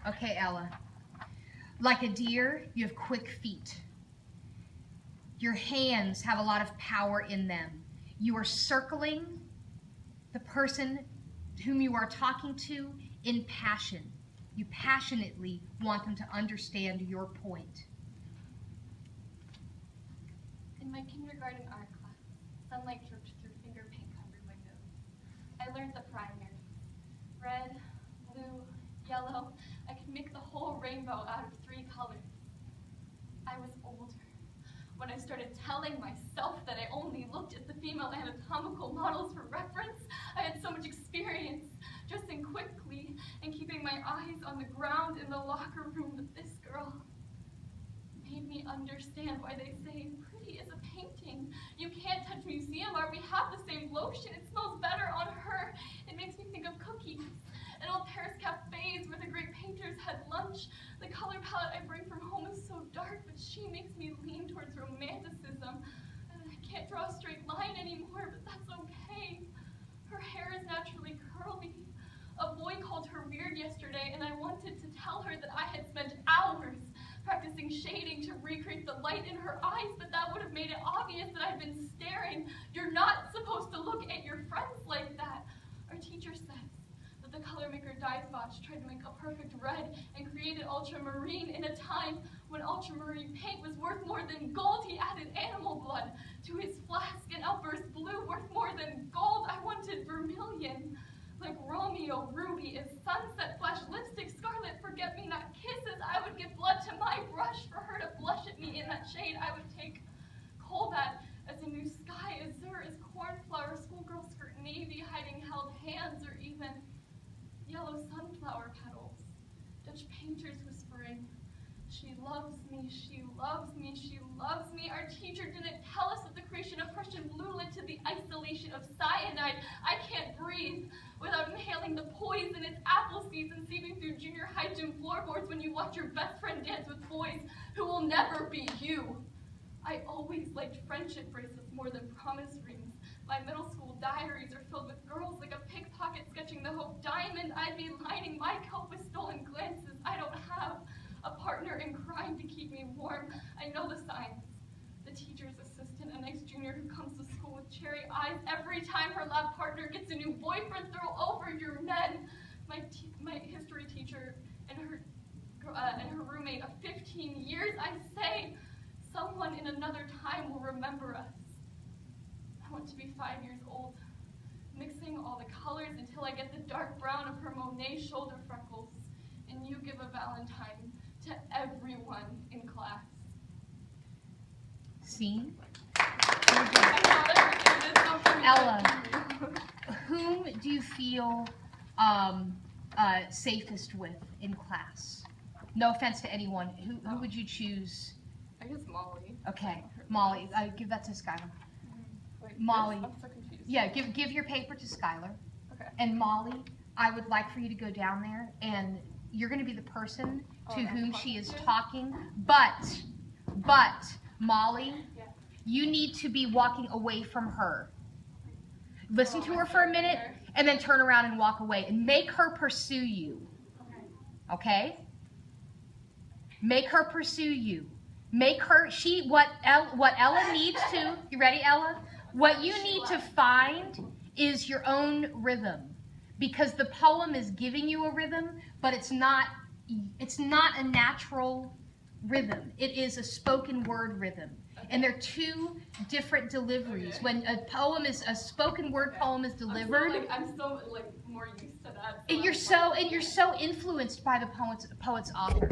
Okay, Ella. Like a deer, you have quick feet. Your hands have a lot of power in them. You are circling the person whom you are talking to in passion. You passionately want them to understand your point. In my kindergarten art class, sunlight dripped through finger paint-covered windows. I learned the primaries. Red, blue, yellow. I could make the whole rainbow out of 3 colors. I was older when I started telling myself that I only looked at the female anatomical models for reference. I had so much experience dressing quickly and keeping my eyes on the ground in the locker room, but this girl made me understand why they say pretty is a painting. You can't touch museum art. We have the same lotion. It smells better on her. It makes me think of cookies and old Paris cafes where the great painters had lunch. The color palette I bring from home is so dark, but she makes me lean towards romanticism. I can't draw a straight line anymore, but that's okay. Her hair is naturally curly. A boy called her weird yesterday, and I wanted to tell her that I had spent hours practicing shading to recreate the light in her eyes, but that would have made it obvious that I'd been staring. You're not supposed to look at your friends like that. Our teacher says that the color maker Dyersbach tried to make a perfect red and created ultramarine in a time when ultramarine paint was worth more than gold. He added animal blood to his flask, and outburst blue worth more than gold. I wanted vermilion. Like Romeo, ruby is sunset flash, lipstick, scarlet, forget-me-not kisses. I would give blood to my brush for her to blush at me in that shade. I would take cobalt as a new sky, azure as cornflower, schoolgirl skirt navy, hiding held hands, or even yellow sunflower petals. Dutch painters whispering, she loves me, she loves me, she loves me. Our teacher didn't tell us that the creation of Prussian blue led to the isolation of cyanide. I can't breathe without inhaling the poison. It's apple seeds and seeping through junior high gym floorboards when you watch your best friend dance with boys who will never be you. I always liked friendship bracelets more than promise rings. My middle school diaries are filled with girls like a pickpocket sketching the Hope Diamond. I'd be lining my cup with stolen glances. I don't have a partner in crime to keep me warm. I know the signs. The teacher's assistant, a nice junior who comes to school with cherry eyes. Every time her lab partner gets a new boyfriend, throw over your men. My history teacher and her roommate of 15 years. I say, someone in another time will remember us. I want to be 5 years old, mixing all the colors until I get the dark brown of her Monet shoulder freckles, and you give a Valentine to everyone in class. Scene? Ella, Whom do you feel safest with in class? No offense to anyone. Who would you choose? I guess Molly. Okay, Molly. Give that to Skylar. Wait, Molly. I'm so confused. Yeah, give your paper to Skylar. Okay. And Molly, I would like for you to go down there, and you're going to be the person to whom she is talking. But Molly, Yeah. you need to be walking away from her. Listen to her for a minute, and then turn around and walk away, and make her pursue you. Okay? Make her pursue you. Make her, what Ella needs to, you ready, Ella? What you need to find is your own rhythm, because the poem is giving you a rhythm, but it's not a natural rhythm. It is a spoken word rhythm. And they're 2 different deliveries. Okay. When a spoken word poem is delivered, I'm so more used to that. So and you're so influenced by the poet's author.